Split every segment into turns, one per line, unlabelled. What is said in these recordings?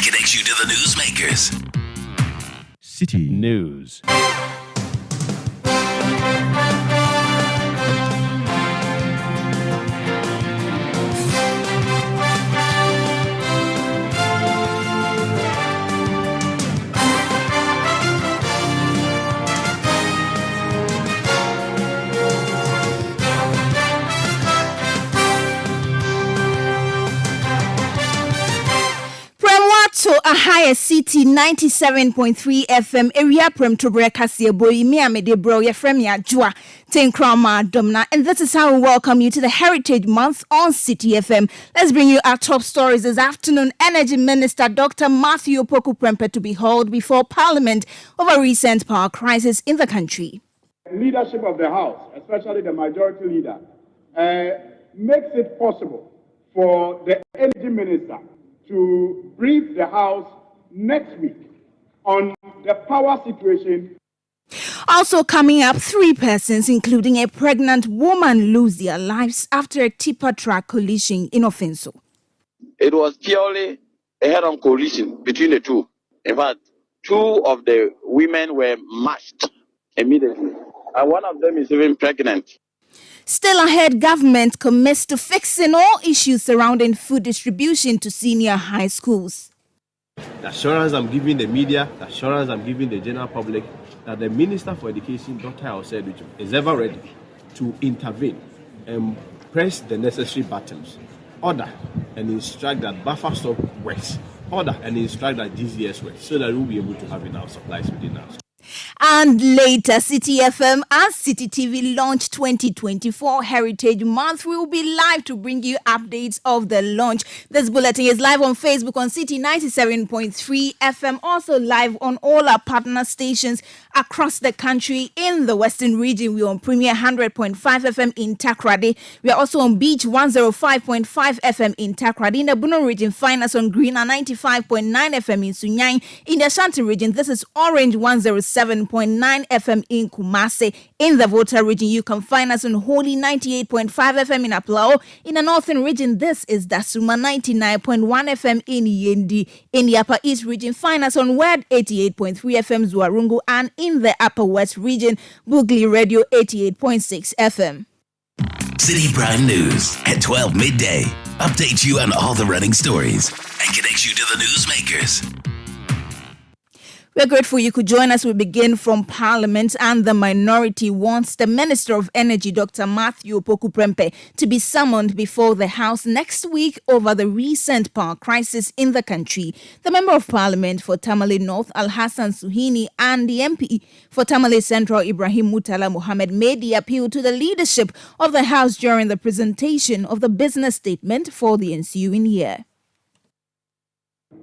connects you to the newsmakers.
Citi News.
So a higher Citi 97.3 FM area prem to breakasi boy me amede bro ya fremia jua tenkrama domna, and this is how we welcome you to the Heritage Month on Citi FM. Let's bring you our top stories this afternoon. Energy Minister Dr. Matthew Opoku Prempeh to be hauled before Parliament over recent power crisis in the country.
Leadership of the House, especially the majority leader, makes it possible for the Energy Minister to brief the House next week on the power situation.
Also coming up, 3 persons, including a pregnant woman, lose their lives after a tipper truck collision in Offenso.
It was purely a head-on collision between the two. In fact, 2 of the women were mashed immediately, and one of them is even pregnant.
Still ahead, government commits to fixing all issues surrounding food distribution to senior high schools.
The assurance I'm giving the media, the assurance I'm giving the general public, that the Minister for Education, Dr. Oseduju, is ever ready to intervene and press the necessary buttons, order and instruct that buffer stock works, order and instruct that GCS works, so that we'll be able to have enough supplies within us.
And later, Citi FM and Citi TV launch 2024 Heritage Month. We will be live to bring you updates of the launch. This bulletin is live on Facebook on Citi 97.3 FM, also live on all our partner stations across the country. In the Western region, we're on Premier 100.5 FM in Takoradi. We are also on Beach 105.5 FM in Takoradi. In the Bono region, find us on Green 95.9 FM in Sunyang. In the Ashanti region, this is Orange 107.9 FM in Kumase. In the Volta region, you can find us on Holy 98.5 FM in Aplao. In the Northern region, this is Dasuma 99.1 FM in Yendi. In the Upper East region, find us on Word 88.3 FM Zuarungu, and in the Upper West region, Bugli Radio 88.6 FM.
Citi Prime News at 12 midday updates you on all the running stories and connects you to the newsmakers.
We're grateful you could join us. We begin from Parliament, and the minority wants the Minister of Energy, Dr. Matthew Opoku Prempeh, to be summoned before the House next week over the recent power crisis in the country. The Member of Parliament for Tamale North, Al-Hassan Suhini, and the MP for Tamale Central, Ibrahim Mutala Mohammed, made the appeal to the leadership of the House during the presentation of the business statement for the ensuing year.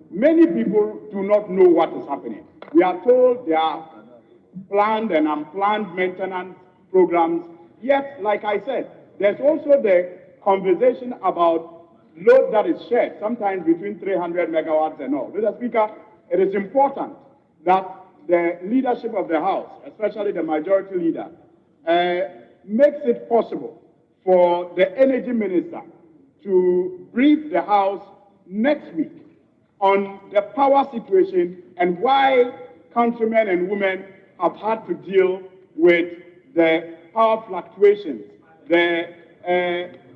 Many people do not know what is happening. We are told there are planned and unplanned maintenance programs. Yet, like I said, there's also the conversation about load that is shared, sometimes between 300 megawatts and all. Mr. Speaker, it is important that the leadership of the House, especially the majority leader, makes it possible for the Energy Minister to brief the House next week on the power situation and why countrymen and women have had to deal with the power fluctuations, the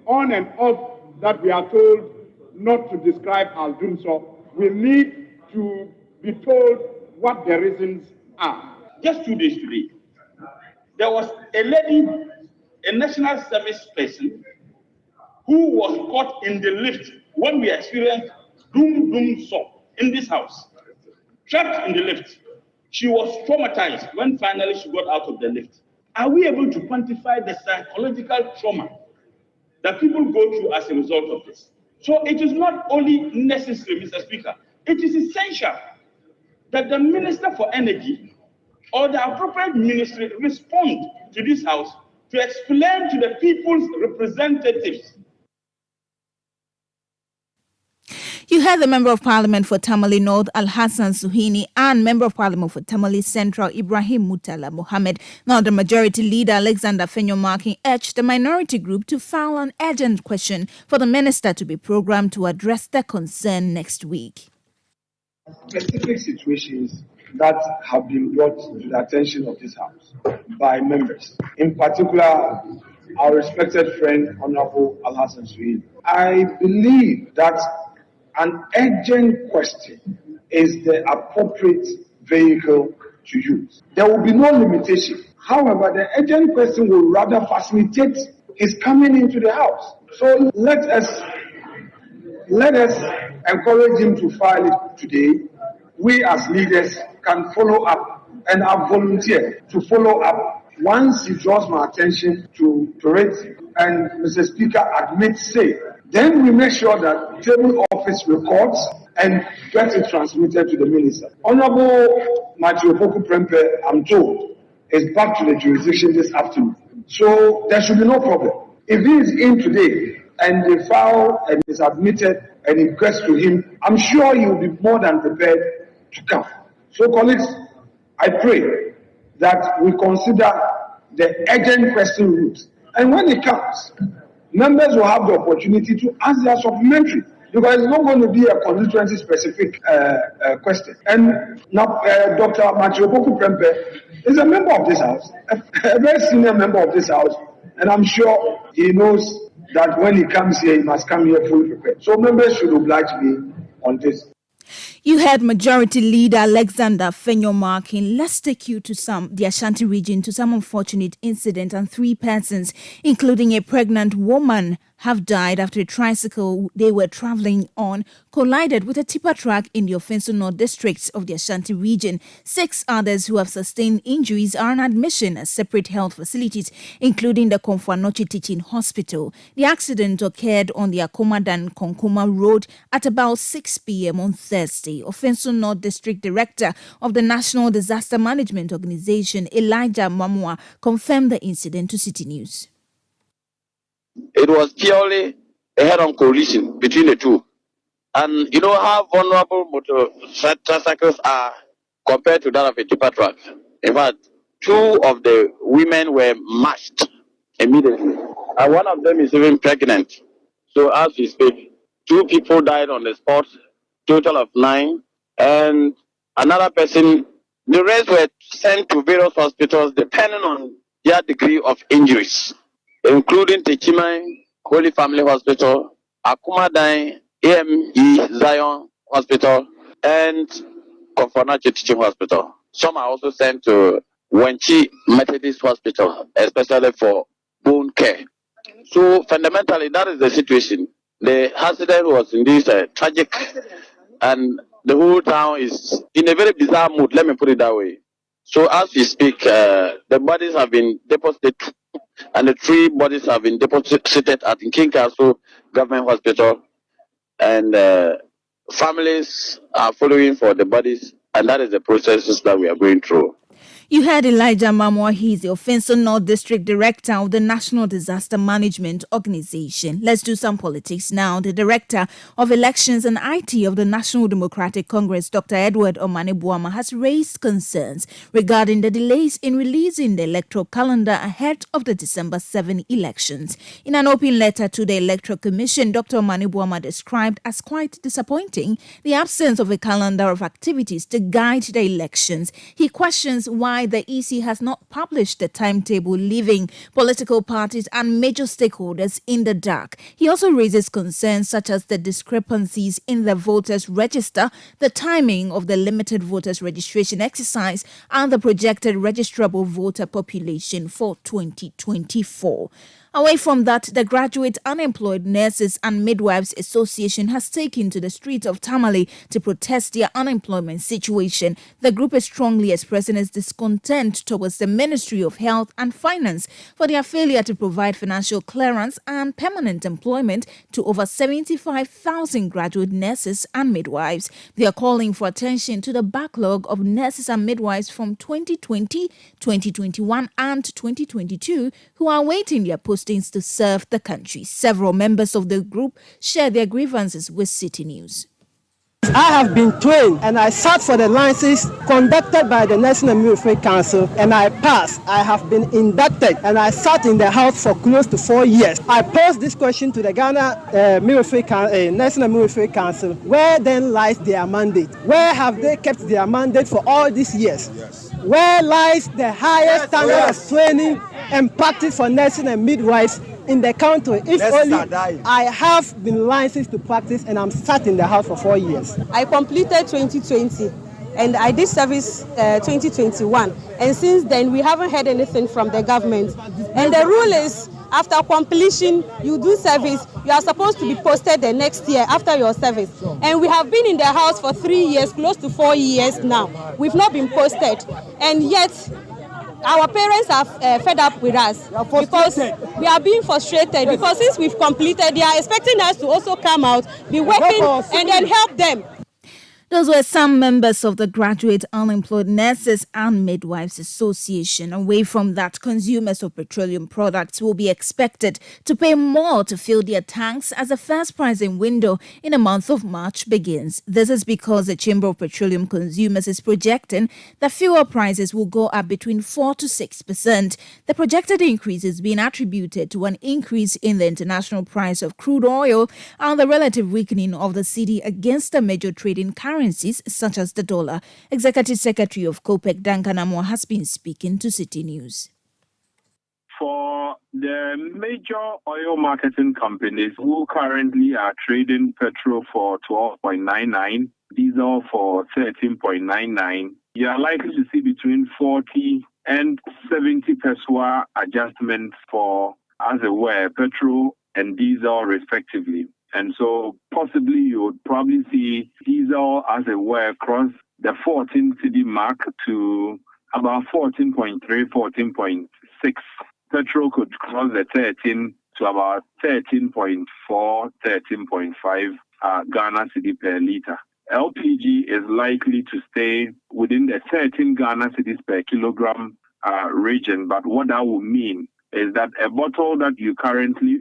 on and off that we are told not to describe as doom. So we need to be told what the reasons are.
Just 2 days today, there was a lady, a national service person, who was caught in the lift when we experienced doom so in this house, trapped in the lift. She was traumatized when finally she got out of the lift. Are we able to quantify the psychological trauma that people go through as a result of this? So it is not only necessary, Mr. Speaker, it is essential that the Minister for Energy or the appropriate ministry respond to this House to explain to the people's representatives.
You heard the Member of Parliament for Tamale North, Al-Hassan Suhini, and Member of Parliament for Tamale Central, Ibrahim Mutala Mohammed. Now, the Majority Leader, Alexander Fenyo-Markin, urged the minority group to file an urgent question for the Minister to be programmed to address the concern next week.
Specific situations that have been brought to the attention of this House by members, in particular our respected friend Honorable Alhassan Sui. I believe that an urgent question is the appropriate vehicle to use. There will be no limitation. However, the urgent question will rather facilitate his coming into the House. So let us encourage him to file it today. We as leaders can follow up, and I volunteer to follow up once he draws my attention to it and Mr. Speaker admits say. Then we make sure that table office records and get it transmitted to the minister. Honorable Matthew Opoku Prempe, I'm told, is back to the jurisdiction this afternoon. So there should be no problem. If he is in today and the file and is admitted and it gets to him, I'm sure he will be more than prepared to come. So colleagues, I pray that we consider the urgent question route. And when it comes, members will have the opportunity to ask their supplementary, because it's not going to be a constituency specific question. And now Dr. Matthew Opoku Prempe is a member of this House, a very senior member of this House, and I'm sure he knows that when he comes here, he must come here fully prepared. So members should oblige me on this.
You heard Majority Leader Alexander Fenyo marking. Let's take you to the Ashanti region, to some unfortunate incident, and 3 persons, including a pregnant woman, have died after a tricycle they were traveling on collided with a tipper truck in the Offenso North district of the Ashanti region. 6 others who have sustained injuries are on admission at separate health facilities, including the Komfanochi Teaching Hospital. The accident occurred on the Akomadan Konkoma Road at about 6 p.m. on Thursday. Offenso North District Director of the National Disaster Management Organization, Elijah Mamua, confirmed the incident to Citi News.
It was purely a head-on collision between the two. And you know how vulnerable motorcycles are compared to that of a tipper truck. In fact, 2 of the women were mashed immediately. And one of them is even pregnant. So as we speak, 2 people died on the spot, total of 9. And another person, the rest were sent to various hospitals depending on their degree of injuries, including Techimai Holy Family Hospital, Akumadai AME Zion Hospital, and Konfonachi Teaching Hospital. Some are also sent to Wenchi Methodist Hospital, especially for bone care. So fundamentally, that is the situation. The accident was indeed tragic, and the whole town is in a very bizarre mood. Let me put it that way. So as we speak, the bodies have been deposited, and the 3 bodies have been deposited at King Castle Government Hospital, and families are following for the bodies, and that is the processes that we are going through.
You heard Elijah Mamwa. He's the Offenso North District Director of the National Disaster Management Organization. Let's do some politics now. The Director of Elections and IT of the National Democratic Congress, Dr. Edward Omane-Boamah, has raised concerns regarding the delays in releasing the electoral calendar ahead of the December 7 elections. In an open letter to the Electoral Commission, Dr. Omane-Boamah described as quite disappointing the absence of a calendar of activities to guide the elections. He questions why the EC has not published the timetable, leaving political parties and major stakeholders in the dark. He also raises concerns such as the discrepancies in the voters' register, the timing of the limited voters registration exercise, and the projected registrable voter population for 2024. Away from that, the Graduate Unemployed Nurses and Midwives Association has taken to the streets of Tamale to protest their unemployment situation. The group is strongly expressing its discontent towards the Ministry of Health and Finance for their failure to provide financial clearance and permanent employment to over 75,000 graduate nurses and midwives. They are calling for attention to the backlog of nurses and midwives from 2020, 2021 and 2022 who are awaiting their postings to serve the country. Several members of the group share their grievances with Citi News.
I have been trained and I sat for the licenses conducted by the National Military Council and I passed. I have been inducted and I sat in the house for close to 4 years. I posed this question to the Ghana National Military Council. Where then lies their mandate? Where have they kept their mandate for all these years? Yes. Where lies the highest standard of training and practice for nursing and midwives in the country? If only I have been licensed to practice and I'm sat in the house for 4 years.
I completed 2020 and I did service 2021. And since then, we haven't heard anything from the government. And the rule is, after completion, you do service, you are supposed to be posted the next year after your service. And we have been in the house for 3 years, close to 4 years now. We've not been posted. And yet, our parents are fed up with us because we are being frustrated because since we've completed, they are expecting us to also come out, be working, and then help them.
Those were some members of the Graduate Unemployed Nurses and Midwives Association. Away from that, consumers of petroleum products will be expected to pay more to fill their tanks as the first pricing window in the month of March begins. This is because the Chamber of Petroleum Consumers is projecting that fuel prices will go up between 4 to 6%. The projected increase is being attributed to an increase in the international price of crude oil and the relative weakening of the cedi against the major trading currencies such as the dollar. Executive Secretary of COPEC, Duncan Amoah, has been speaking to Citi News.
For the major oil marketing companies who currently are trading petrol for 12.99, diesel for 13.99, you are likely to see between 40 and 70 peso adjustments for, as it were, petrol and diesel respectively. And so possibly you would probably see diesel, as it were, cross the 14 cedi mark to about 14.3, 14.6. Petrol could cross the 13 to about 13.4, 13.5 Ghana cedi per liter. LPG is likely to stay within the 13 Ghana cedis per kilogram region. But what that will mean is that a bottle that you currently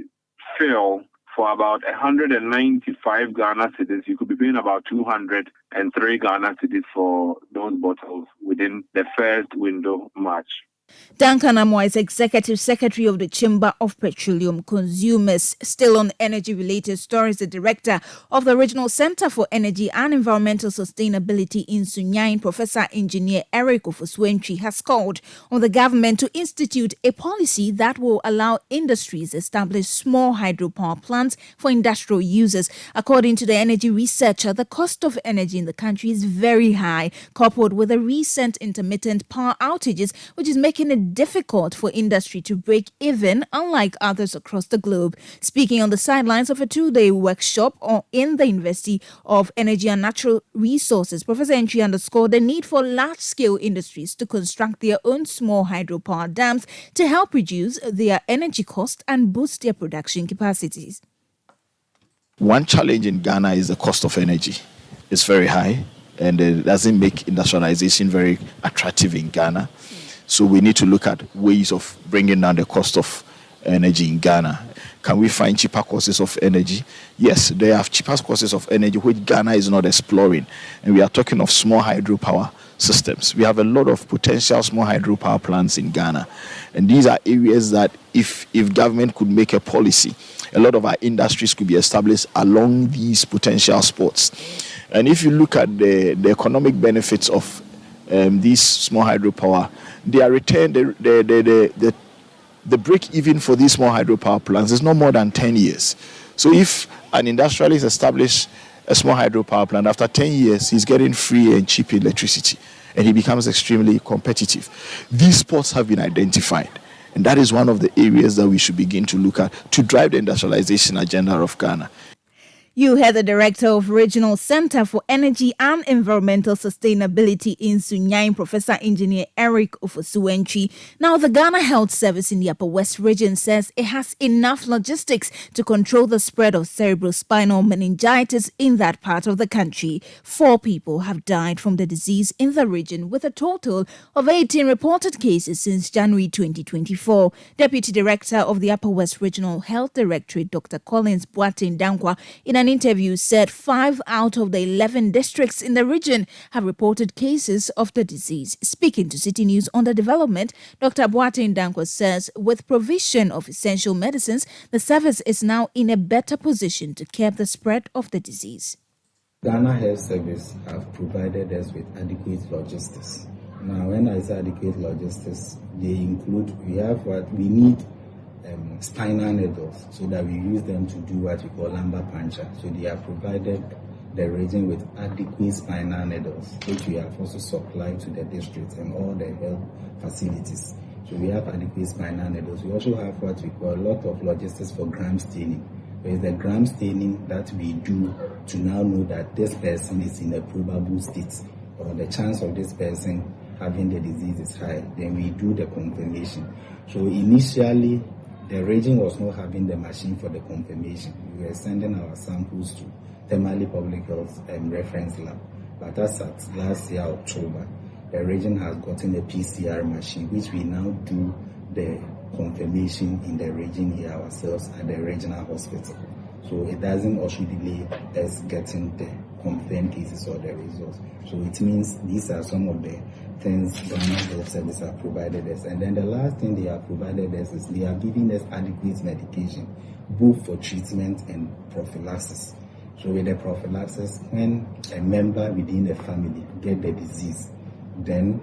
fill for about 195 Ghana cedis, you could be paying about 203 Ghana cedis for those bottles within the first window March.
Duncan Amoah is Executive Secretary of the Chamber of Petroleum Consumers. Still on energy-related stories, the Director of the Regional Center for Energy and Environmental Sustainability in Sunyani, Professor Engineer Eric Ofosuentwi, has called on the government to institute a policy that will allow industries establish small hydropower plants for industrial users. According to the energy researcher, the cost of energy in the country is very high, coupled with the recent intermittent power outages, which is making it difficult for industry to break even, unlike others across the globe. Speaking on the sidelines of a 2-day workshop in the University of Energy and Natural Resources, Professor Entry underscored the need for large-scale industries to construct their own small hydropower dams to help reduce their energy cost and boost their production capacities.
One challenge in Ghana is the cost of energy. It's very high, and it doesn't make industrialization very attractive in Ghana. So we need to look at ways of bringing down the cost of energy in Ghana. Can we find cheaper courses of energy? Yes, there are cheaper courses of energy which Ghana is not exploring. And we are talking of small hydropower systems. We have a lot of potential small hydropower plants in Ghana. And these are areas that if government could make a policy, a lot of our industries could be established along these potential spots. And if you look at the economic benefits of these small hydropower, they are returned, the break even for these small hydropower plants is not more than 10 years. So if an industrialist establishes a small hydropower plant, after 10 years, he's getting free and cheap electricity, and he becomes extremely competitive. These spots have been identified, and that is one of the areas that we should begin to look at to drive the industrialization agenda of Ghana.
You heard the Director of Regional Center for Energy and Environmental Sustainability in Sunyani, Professor Engineer Eric Ofosuentwi. Now, the Ghana Health Service in the Upper West region says it has enough logistics to control the spread of cerebrospinal meningitis in that part of the country. 4 people have died from the disease in the region, with a total of 18 reported cases since January 2024. Deputy Director of the Upper West Regional Health Directorate, Dr. Collins Boateng Dankwa, in an an interview, said 5 out of the 11 districts in the region have reported cases of the disease. Speaking to Citi News on the development, Dr. Boateng Dankwa says with provision of essential medicines, the service is now in a better position to curb the spread of the disease.
Ghana Health Service have provided us with adequate logistics. Now, when I say adequate logistics, they include, we need spinal needles so that we use them to do what we call lumbar puncture. So they have provided the region with adequate spinal needles, which we have also supplied to the districts and all the health facilities. So we have adequate spinal needles. We also have what we call a lot of logistics for gram staining. There is the gram staining that we do to now know that this person is in a probable state or the chance of this person having the disease is high. Then we do the confirmation. So initially, the region was not having the machine for the confirmation. We were sending our samples to Temali Public Health Reference Lab. But as at last year, October, the region has gotten a PCR machine, which we now do the confirmation in the region here ourselves at the regional hospital. So it doesn't also delay us getting the confirmed cases or the results. So it means these are some of the things Ghana Health Service have provided us. And then the last thing they have provided us is they are giving us adequate medication, both for treatment and prophylaxis. So with the prophylaxis, when a member within the family get the disease, then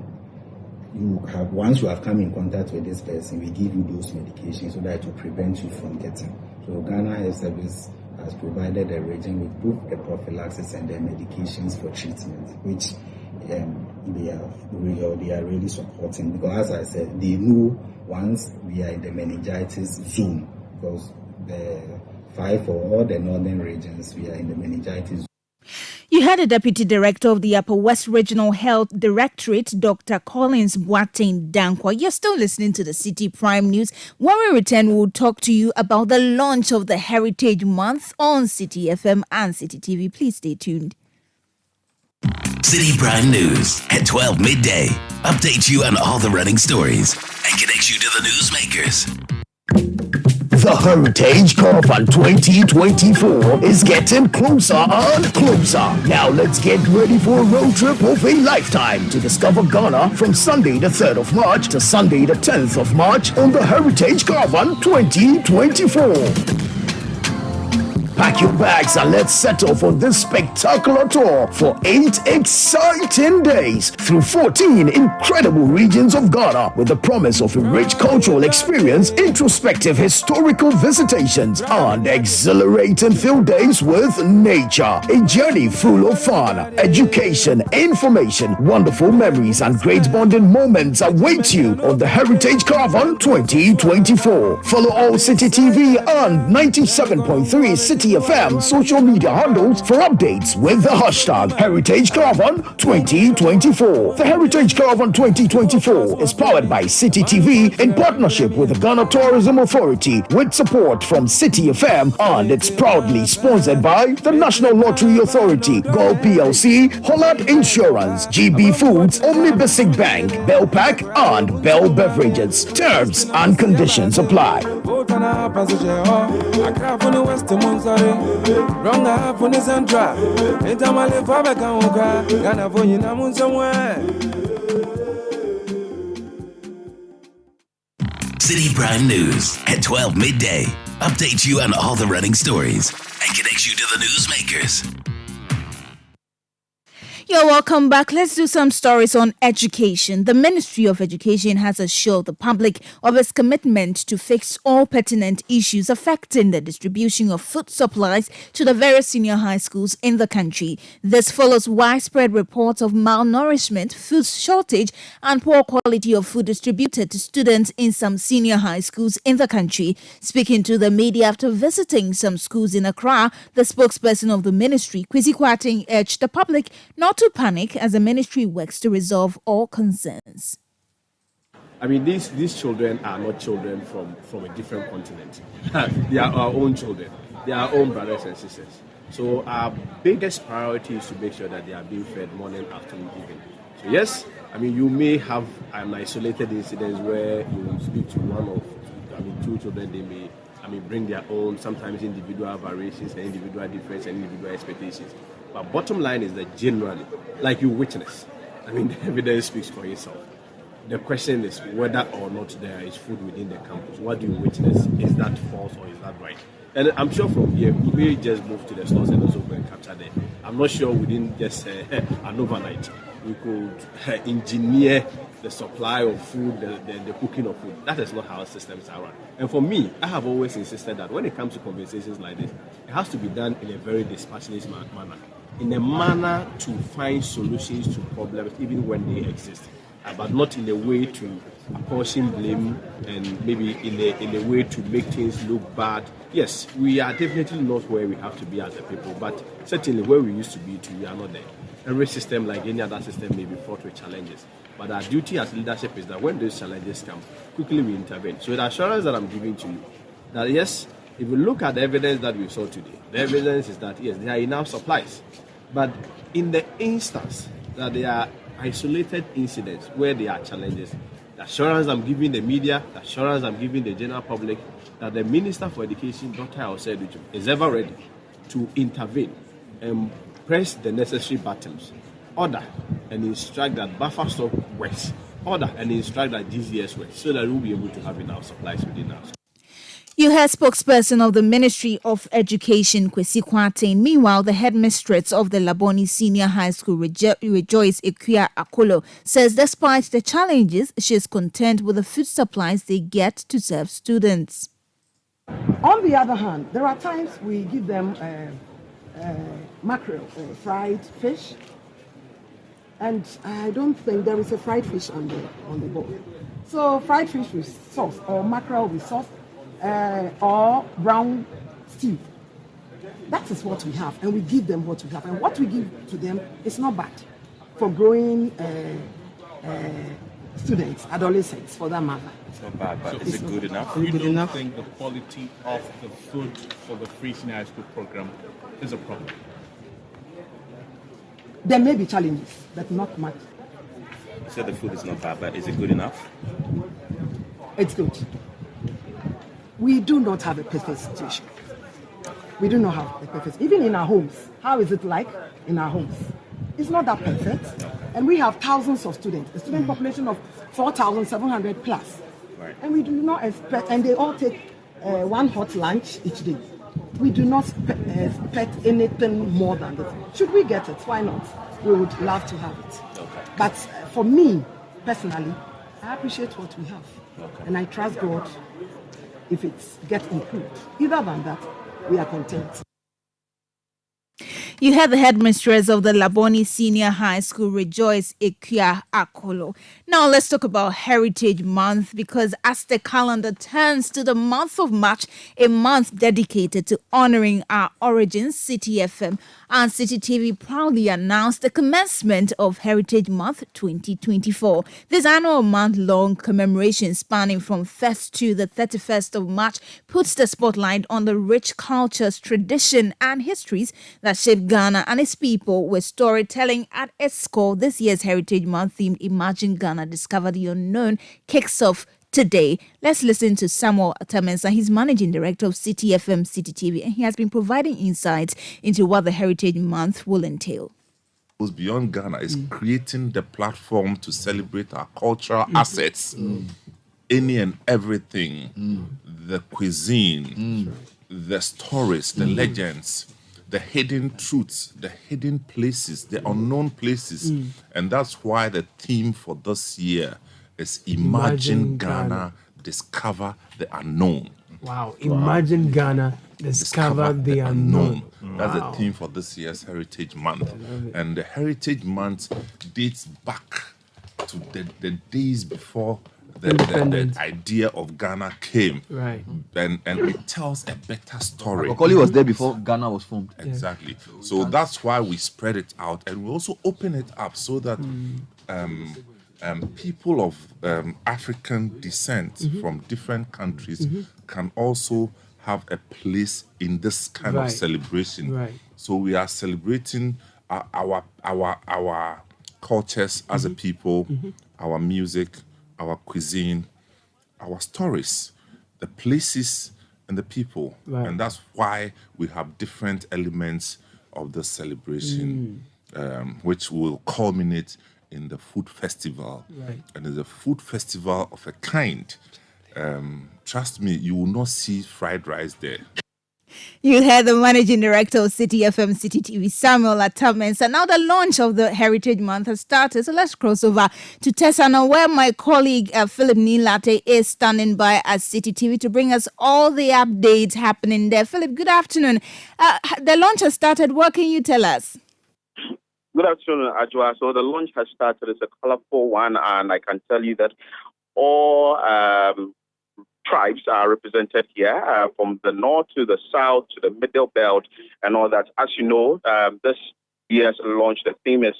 once you have come in contact with this person, we give you those medications so that it will prevent you from getting. So Ghana Health Service has provided a region with both the prophylaxis and the medications for treatment, which they are really supporting, because as I said, they know once we are in the meningitis zone, because the 5 for all the northern regions, we are in the meningitis zone.
You heard the Deputy Director of the Upper West Regional Health Directorate, Dr. Collins Boateng Dankwa. You're still listening to the Citi Prime News. When we return, we'll talk to you about the launch of the Heritage Month on Citi FM and Citi TV. Please stay tuned.
Citi Prime News at 12 midday. Updates you on all the running stories and connects you to the newsmakers.
The Heritage Caravan 2024 is getting closer and closer. Now let's get ready for a road trip of a lifetime to discover Ghana from Sunday the 3rd of March to Sunday the 10th of March on the Heritage Caravan 2024. Pack your bags and let's set off on this spectacular tour for 8 exciting days through 14 incredible regions of Ghana with the promise of a rich cultural experience, introspective historical visitations, and exhilarating field days with nature. A journey full of fun, education, information, wonderful memories, and great bonding moments await you on the Heritage Caravan 2024. Follow all Citi TV and 97.3 Citi FM social media handles for updates with the hashtag Heritage Caravan 2024. The Heritage Caravan 2024 is powered by Citi TV in partnership with the Ghana Tourism Authority with support from Citi FM, and it's proudly sponsored by the National Lottery Authority, Gold PLC, Hollard Insurance, GB Foods, Omni Basic Bank, Bell Pack, and Bell Beverages. Terms and conditions apply.
Citi Prime News at 12 midday. Updates you on all the running stories and connects you to the newsmakers.
You're welcome back. Let's do some stories on education. The Ministry of Education has assured the public of its commitment to fix all pertinent issues affecting the distribution of food supplies to the various senior high schools in the country. This follows widespread reports of malnourishment, food shortage, and poor quality of food distributed to students in some senior high schools in the country. Speaking to the media after visiting some schools in Accra, the spokesperson of the ministry, Kwesi Kwarteng, urged the public not to panic as the ministry works to resolve all concerns.
I mean, these children are not children from a different continent. They are our own children. They are our own brothers and sisters. So our biggest priority is to make sure that they are being fed morning, afternoon, evening. So yes, I mean, you may have an isolated incident where you speak to two children, they may bring their own, sometimes individual variations and individual differences and individual expectations. But bottom line is that generally, like you witness, the evidence speaks for itself. The question is whether or not there is food within the campus. What do you witness? Is that false or is that right? And I'm sure from here, we may just move to the stores and also go and capture them. I'm not sure within just an overnight, we could engineer the supply of food, the cooking of food. That is not how systems are run. And for me, I have always insisted that when it comes to conversations like this, it has to be done in a very dispassionate manner, in a manner to find solutions to problems even when they exist. But not in a way to apportion blame and maybe in a way to make things look bad. Yes, we are definitely not where we have to be as a people, but certainly where we used to be too, we are not there. Every system, like any other system, may be fraught with challenges. But our duty as leadership is that when those challenges come, quickly we intervene. So the assurance that I'm giving to you, that yes, if you look at the evidence that we saw today, the evidence is that yes, there are enough supplies. But in the instance that there are isolated incidents where there are challenges, the assurance I'm giving the media, the assurance I'm giving the general public, that the Minister for Education, Dr. Osei, is ever ready to intervene and press the necessary buttons, order and instruct that buffer stock works, order and instruct that GCS works, so that we'll be able to have enough supplies within us.
You heard spokesperson of the Ministry of Education, Kwesi Kwarteng. Meanwhile, the headmistress of the Labone Senior High School, Rejoice Ekwia Akolo, says despite the challenges, she is content with the food supplies they get to serve students.
On the other hand, there are times we give them mackerel, fried fish, and I don't think there is a fried fish on the board. So fried fish with sauce or mackerel with sauce, or brown stew. That is what we have, and we give them what we have. And what we give to them is not bad for growing students, adolescents, for that matter.
It's not bad, but is it good enough?
You don't think the quality of the food for the free senior high school program is a problem?
There may be challenges, but not much.
You said the food is not bad, but is it good enough?
It's good. We do not have a perfect situation. We do not have a perfect. Even in our homes, how is it like in our homes? It's not that perfect. And we have thousands of students, a student population of 4,700 plus.
Right.
And we do not expect, and they all take one hot lunch each day. We do not expect anything more than this. Should we get it? Why not? We would love to have it.
Okay.
But for me, personally, I appreciate what we have.
Okay.
And I trust God if it gets improved. Other than that, we are content.
You heard the headmistress of the Labone Senior High School, Rejoice Ekwia Akolo. Now let's talk about Heritage Month, because as the calendar turns to the month of March, a month dedicated to honoring our origins, Citi FM and Citi TV proudly announced the commencement of Heritage Month 2024. This annual month-long commemoration spanning from 1st to the 31st of March puts the spotlight on the rich cultures, tradition and histories that shaped Ghana and its people, with storytelling at its core. This year's Heritage Month themed Imagine Ghana, Discover the Unknown kicks off today. Let's listen to Samuel Atamensa. He's managing director of Citi FM, Citi TV, and he has been providing insights into what the Heritage Month will entail.
Beyond Ghana is creating the platform to celebrate our cultural assets, any and everything, the cuisine, the stories, the legends, the hidden truths, the hidden places, the unknown places. And that's why the theme for this year is Imagine Ghana, Discover the Unknown.
Wow, Imagine Ghana, Discover the Unknown.
That's the theme for this year's Heritage Month. And the Heritage Month dates back to the days before the idea of Ghana came.
Right.
And it tells a better story.
Okoli was there before Ghana was formed.
Exactly. So that's why we spread it out, and we also open it up so that people of African descent from different countries can also have a place in this kind of celebration.
Right.
So we are celebrating our cultures as a people, our music, our cuisine, our stories, the places and the people.
Right.
And that's why we have different elements of the celebration, which will culminate in the food festival.
Right.
And it's a food festival of a kind. Trust me, you will not see fried rice there.
You heard the managing director of Citi FM, Citi TV, Samuel Atamens. And now the launch of the Heritage Month has started. So let's cross over to Tessana, where my colleague Philip Nilate is standing by at Citi TV to bring us all the updates happening there. Philip, good afternoon. The launch has started. What can you tell us?
Good afternoon, Ajwa. So the launch has started. It's a colorful one, and I can tell you that all tribes are represented here, from the north to the south to the middle belt and all that. As you know, this year's launch, the theme is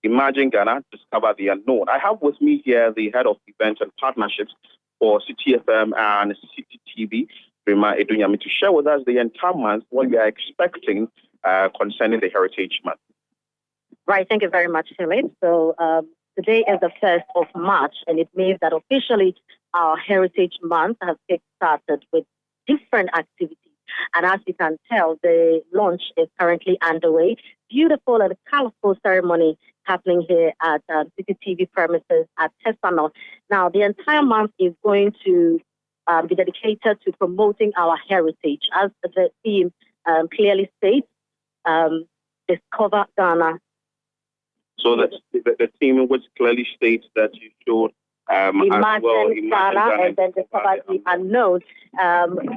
Imagine Ghana, Discover the Unknown. I have with me here the head of events and partnerships for Citi FM and Citi TV, Rima Edunyami, to share with us the entire month what we are expecting concerning the Heritage Month.
Right, thank you very much, Philip. So today is the 1st of March, and it means that officially our Heritage Month has started with different activities. And as you can tell, the launch is currently underway. Beautiful and colorful ceremony happening here at Citi TV premises at Tessano. Now, the entire month is going to be dedicated to promoting our heritage. As the theme clearly states, Discover Ghana.
So the theme which clearly states that you should
Imagine Ghana and then Discover the Unknown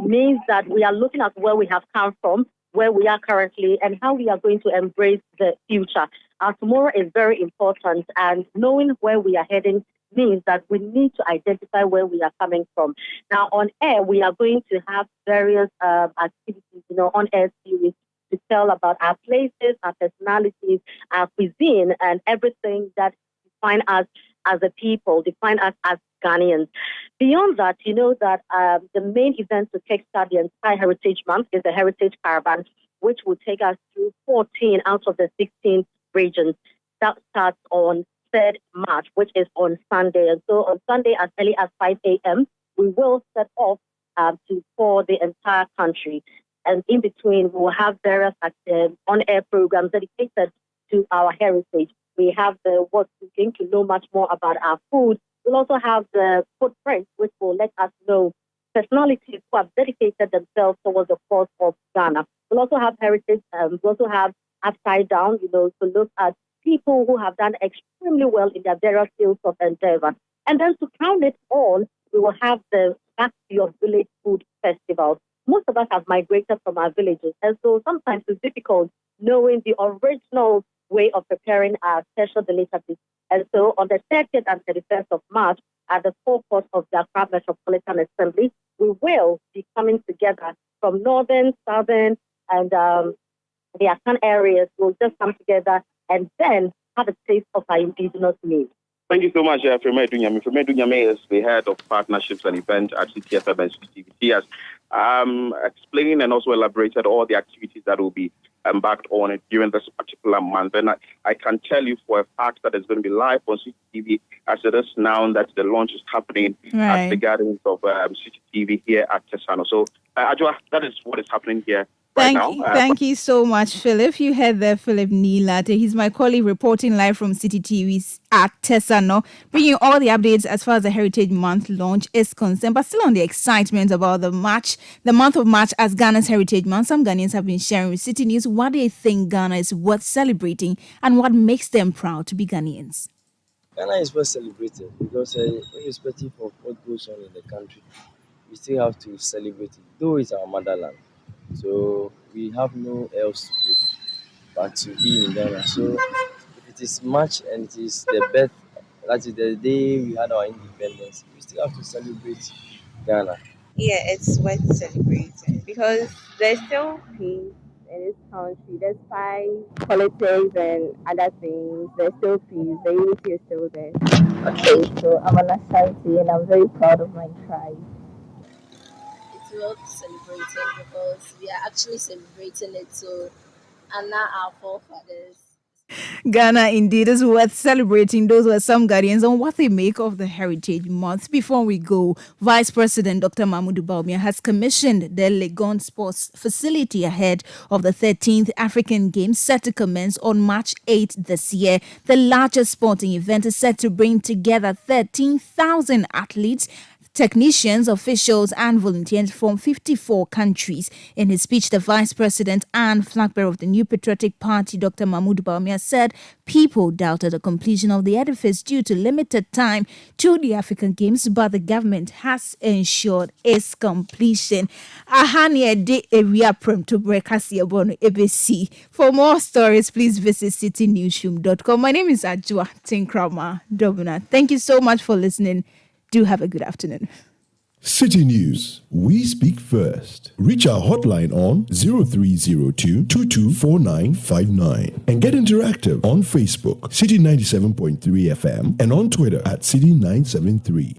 means that we are looking at where we have come from, where we are currently, and how we are going to embrace the future. Our tomorrow is very important, and knowing where we are heading means that we need to identify where we are coming from. Now, on air, we are going to have various activities, on air series to tell about our places, our personalities, our cuisine, and everything that define us as a people, define us as Ghanaians. Beyond that, you know that the main event to kickstart the entire Heritage Month is the Heritage Caravan, which will take us through 14 out of the 16 regions. That starts on 3rd March, which is on Sunday. And so on Sunday, as early as 5 a.m., we will set off for the entire country. And in between, we will have various on-air programs dedicated to our heritage. We have the What's Cooking to know much more about our food. We'll also have the Footprint, which will let us know personalities who have dedicated themselves towards the cause of Ghana. We'll also have heritage. We'll also have Upside Down, to look at people who have done extremely well in their various fields of endeavor. And then to crown it all, we will have the Back to Your Village Food Festival. Most of us have migrated from our villages, and so sometimes it's difficult knowing the original way of preparing our special delicacies. And so on the 30th and 31st of March, at the forecourt of the Accra Metropolitan Assembly, we will be coming together from northern, southern, and the Akan areas. We'll just come together and then have a taste of our indigenous meat.
Thank you so much, Firma Edunyami. Firma Edunyami is the head of partnerships and events at Citi FM and Citi TV. He has explained and also elaborated all the activities that will be embarked on it during this particular month. And I can tell you for a fact that it's going to be live on Citi TV as it is now that the launch is happening at the gardens of Citi TV here at Tessano. So, Ajwa, that is what is happening here.
Thank you so much, Philip. You heard there Philip Nilate. He's my colleague reporting live from Citi TV's at Tessano, bringing you all the updates as far as the Heritage Month launch is concerned. But still on the excitement about the month of March as Ghana's Heritage Month, some Ghanaians have been sharing with Citi News what they think Ghana is worth celebrating and what makes them proud to be Ghanaians.
Ghana is worth celebrating because irrespective of what goes on in the country, we still have to celebrate it, though it's our motherland. So we have no else to do but to be in Ghana. So if it is March and it is the birth, that is the day we had our independence, we still have to celebrate Ghana.
Yeah, it's worth celebrating because there's still peace in this country. Despite politics and other things, there's still peace. The unity is still there. Okay, so I'm an Ashanti and I'm very proud of my tribe.
It's worth celebrating because we are actually celebrating it to honor our forefathers.
Ghana indeed is worth celebrating. Those were some guardians on what they make of the Heritage Month. Before we go, Vice President Dr. Mahmoud Bawumia has commissioned the Legon Sports Facility ahead of the 13th African Games set to commence on March 8 this year. The largest sporting event is set to bring together 13,000 athletes, technicians, officials, and volunteers from 54 countries. In his speech, the Vice President and flag bearer of the New Patriotic Party, Dr. Mahmoud Bawumia, said people doubted the completion of the edifice due to limited time to the African Games, but the government has ensured its completion. For more stories, please visit citynewsroom.com. My name is Ajua Tinkrama Dobuna. Thank you so much for listening. Do have a good afternoon.
City News. We speak first. Reach our hotline on 0302 224959 and get interactive on Facebook, Citi 97.3 FM, and on Twitter at Citi 973.